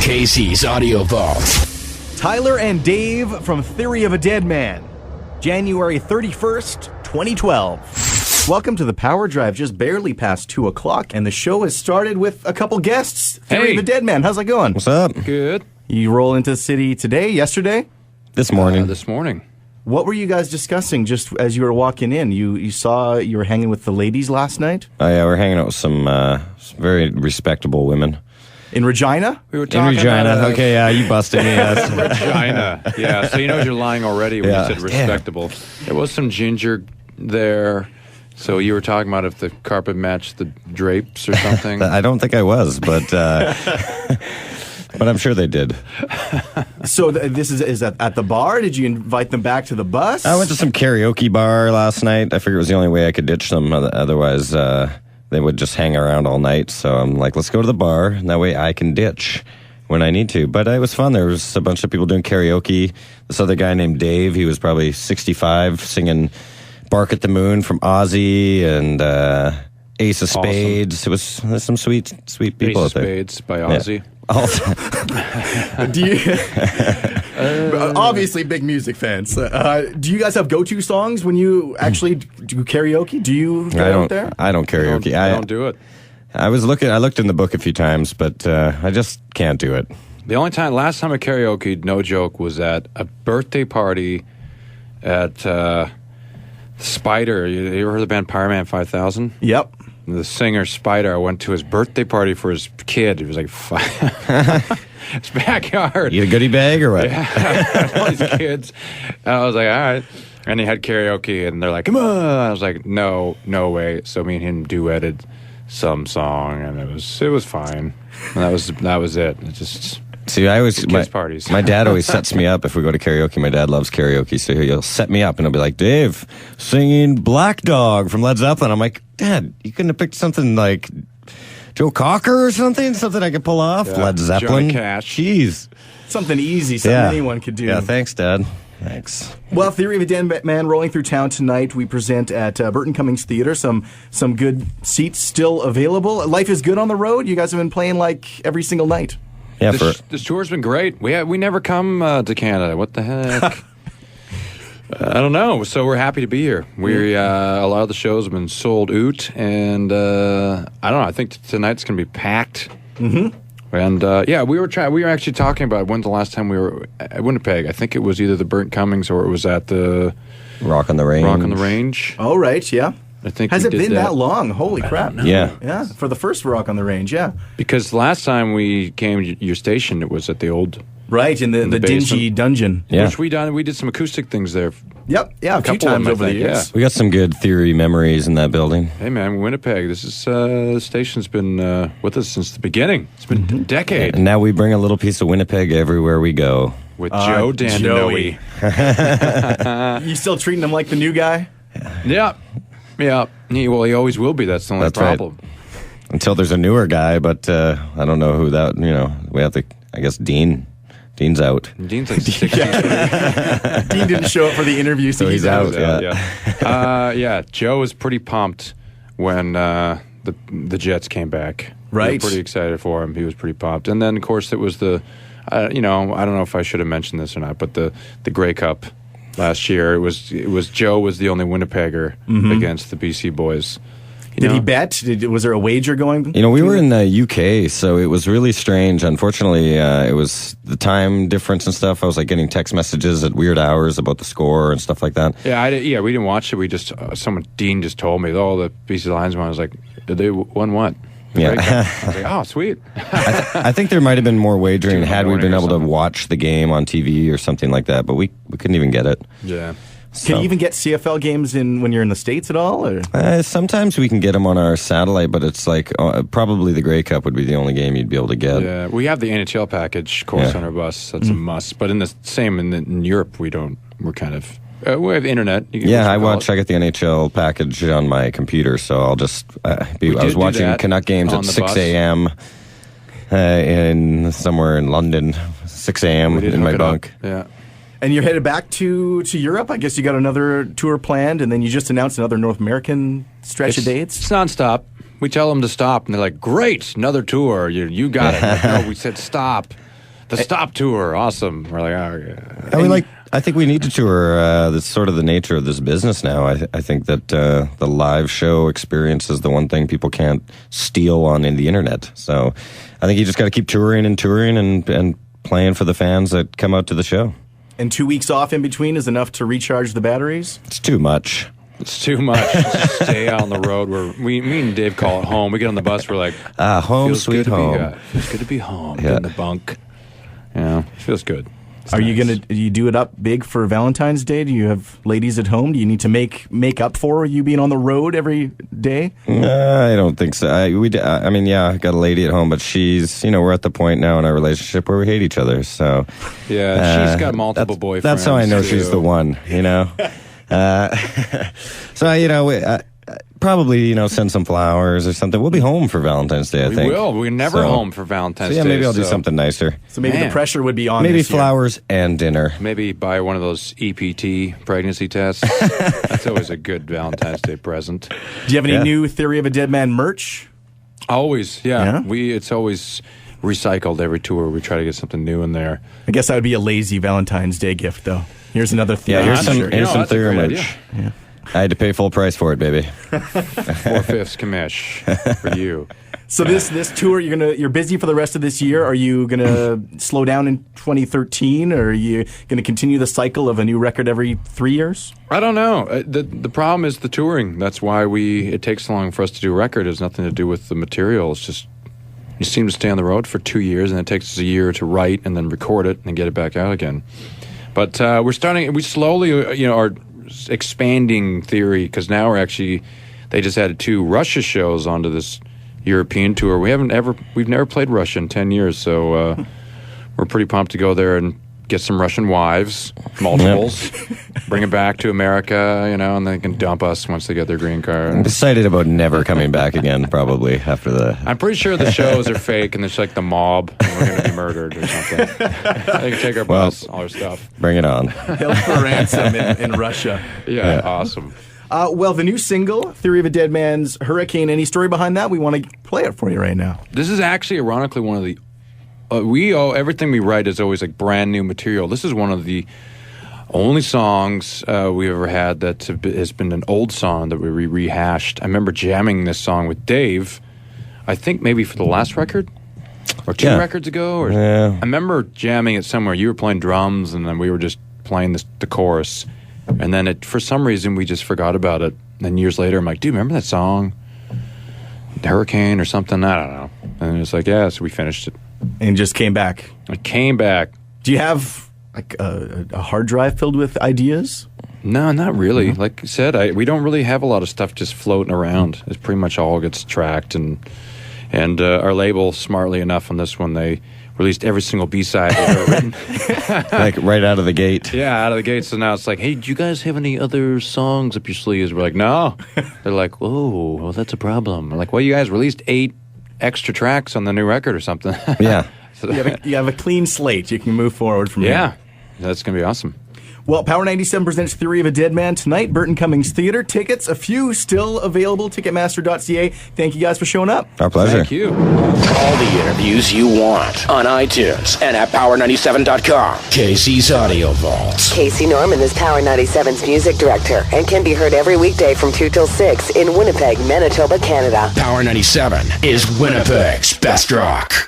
Casey's Audio Vault. Tyler and Dave from Theory of a Deadman, January 31st, 2012. Welcome to the Power Drive, just barely past 2 o'clock, and the show has started with a couple guests. Theory of a Deadman, how's it going? What's up? Good. You roll into the city today, yesterday? This morning. This morning. What were you guys discussing just as you were walking in? You saw you were hanging with the ladies last night? Oh, yeah, we're hanging out with some very respectable women. In Regina? We were In talking Regina. about Okay, yeah, you busted me. Yes. Regina. Yeah, so you know you're lying already when Yeah. you said respectable. There was some ginger there. So you were talking about if the carpet matched the drapes or something. I don't think I was, but but I'm sure they did. So this is at the bar? Did you invite them back to the bus? I went to some karaoke bar last night. I figured it was the only way I could ditch them. Otherwise, they would just hang around all night. So I'm like, let's go to the bar, and that way I can ditch when I need to. But it was fun. There was a bunch of people doing karaoke. This other guy named Dave, he was probably 65, singing Bark at the Moon from Ozzy and Ace of Spades. There's some sweet people Ace out of there. Spades by Ozzy. Yeah. Do you, obviously, big music fans. Do you guys have go-to songs when you actually do karaoke? Do you go out there? I don't karaoke. I don't do it. I looked in the book a few times, but I just can't do it. The only last time I karaoke, no joke, was at a birthday party at Spider. You ever heard of the band Pyroman 5000? Yep. The singer Spider, I went to his birthday party for his kid. He was like 5. His backyard. You get a goodie bag or what? Yeah, all these kids. And I was like, all right. And he had karaoke, and they're like, come on. I was like, no way. So me and him duetted some song, and it was fine. And that was it. It just... See, kids parties. My dad always sets me up if we go to karaoke. My dad loves karaoke, so he'll set me up and he'll be like, Dave, singing Black Dog from Led Zeppelin. I'm like, Dad, you couldn't have picked something like Joe Cocker or something I could pull off? Yeah. Led Zeppelin? Johnny Cash. Jeez. Something easy, something anyone could do. Yeah, thanks, Dad. Thanks. Well, Theory of a Deadman rolling through town tonight. We present at Burton Cummings Theater. Some good seats still available. Life is good on the road. You guys have been playing like every single night. Yeah, This tour's been great. We never come to Canada. What the heck? I don't know. So we're happy to be here. A lot of the shows have been sold out, and I don't know. I think tonight's going to be packed. Mm-hmm. And we were actually talking about when's the last time we were at Winnipeg. I think it was either the Burnt Cummings or it was at the Rock on the Range. Oh, right, yeah. I think Has we it did been that long? Holy crap. Yeah. For the first Rock on the Range, yeah. Because the last time we came to your station, it was at the old... Right, in the dingy basement. dungeon. Yeah. Which we did some acoustic things there. Yep, yeah, a few couple of times them, I over the think, years. We got some good Theory memories in that building. Hey man, Winnipeg. This is the station's been with us since the beginning. It's been a decade. And now we bring a little piece of Winnipeg everywhere we go. With Joe Dandinoe. You still treating him like the new guy? Yeah. He always will be. That's the only That's right. problem. Until there's a newer guy, but I don't know who that, we have to, I guess, Dean's out. Dean's like 60. Dean didn't show up for the interview, so he's out. Yeah. Joe was pretty pumped when the Jets came back. Right. We were pretty excited for him. He was pretty pumped. And then, of course, it was the, I don't know if I should have mentioned this or not, but the Grey Cup last year, it was Joe was the only Winnipegger against the BC boys. Did he bet? Was there a wager going? We were in the UK, so it was really strange. Unfortunately, it was the time difference and stuff. I was like getting text messages at weird hours about the score and stuff like that. Yeah, we didn't watch it. We just Dean just told me, the BC Lions won. I was like, they won what? Yeah. I was like, oh, sweet. I think there might have been more wagering had we been able to something. watch the game on TV or something like that, but we couldn't even get it. Yeah. Can you even get CFL games when you're in the States at all? Or? Sometimes we can get them on our satellite, but it's like probably the Grey Cup would be the only game you'd be able to get. Yeah, we have the NHL package course on our bus. That's a must. But in Europe, we don't. We're kind of... we have internet. I get the NHL package on my computer, so I'll just I was watching Canuck games at 6 a.m. Somewhere in London, 6 a.m. in my bunk. Yeah. And you're headed back to Europe? I guess you got another tour planned, and then you just announced another North American stretch of dates? It's nonstop. We tell them to stop, and they're like, great, another tour. You got it. Like, no, we said stop. The Stop Tour, awesome. We're like, oh, yeah. I think we need to tour. That's sort of the nature of this business now. I think that the live show experience is the one thing people can't steal on in the internet. So I think you just got to keep touring and playing for the fans that come out to the show. And 2 weeks off in between is enough to recharge the batteries? It's too much. It's too much to stay out on the road. Me and Dave call it home. We get on the bus, we're like, home sweet home. Feels good to be home. Yeah. Get in the bunk. Feels good. It's Are nice. you do it up big for Valentine's Day? Do you have ladies at home? Do you need to make up for you being on the road every day? I don't think so. I got a lady at home, but she's, we're at the point now in our relationship where we hate each other. So yeah, she's got multiple boyfriends. That's how I know too. she's the one. So probably send some flowers or something. We'll be home for Valentine's Day. I think We will. We're never home for Valentine's Day. Maybe I'll do something nicer. So maybe the pressure would be on. Maybe this year. flowers and dinner. Maybe buy one of those EPT pregnancy tests. That's always a good Valentine's Day present. Do you have any new Theory of a Deadman merch? Always, yeah. Yeah? It's always recycled every tour. We try to get something new in there. I guess that would be a lazy Valentine's Day gift, though. Here's another Theory. Here's some that's a Theory great merch. idea. I had to pay full price for it, baby. 4/5 commish for you. So this tour, you're busy for the rest of this year. Are you gonna slow down in 2013, or are you gonna continue the cycle of a new record every 3 years? I don't know. The problem is the touring. That's why it takes so long for us to do a record. It has nothing to do with the material. It's just you seem to stay on the road for 2 years, and it takes us a year to write and then record it and get it back out again. But we slowly, are expanding Theory, because now they just added 2 Russia shows onto this European tour. We've never played Russia in 10 years, so we're pretty pumped to go there and get some Russian wives, multiples, bring it back to America, and they can dump us once they get their green card. I'm excited about never coming back again, probably, after the... I'm pretty sure the shows are fake, and it's like the mob, and we're going to be murdered or something. They can take our bus, all our stuff. Bring it on. Held for ransom in Russia. Yeah, awesome. Well, the new single, Theory of a Deadman's Hurricane, any story behind that? We want to play it for you right now. This is actually, ironically, one of the... everything we write is always like brand new material. This is one of the only songs we've ever had that has been an old song that we rehashed. I remember jamming this song with Dave, I think maybe for the last record or 2 records ago. I remember jamming it somewhere. You were playing drums, and then we were just playing the chorus. And then for some reason, we just forgot about it. And then years later, I'm like, dude, remember that song? Hurricane or something? I don't know. And it's like, yeah, so we finished it. And just came back. It came back. Do you have like a hard drive filled with ideas? No, not really. Like I said, we don't really have a lot of stuff just floating around. It pretty much all gets tracked, and our label, smartly enough, on this one, they released every single B-side they've ever written. Like right out of the gate. Yeah, out of the gate. So now it's like, hey, do you guys have any other songs up your sleeves? We're like, no. They're like, oh, well, that's a problem. We're like, well, you guys released 8 extra tracks on the new record or something. Yeah. So, You have a clean slate. You can move forward from here. yeah, that's going to be awesome. Well, Power 97 presents Theory of a Deadman tonight, Burton Cummings Theater. Tickets, a few still available, Ticketmaster.ca. Thank you guys for showing up. Our pleasure. Thank you. All the interviews you want on iTunes and at power97.com. Casey's Audio Vault. Casey Norman is Power 97's music director and can be heard every weekday from 2 till 6 in Winnipeg, Manitoba, Canada. Power 97 is Winnipeg's best rock.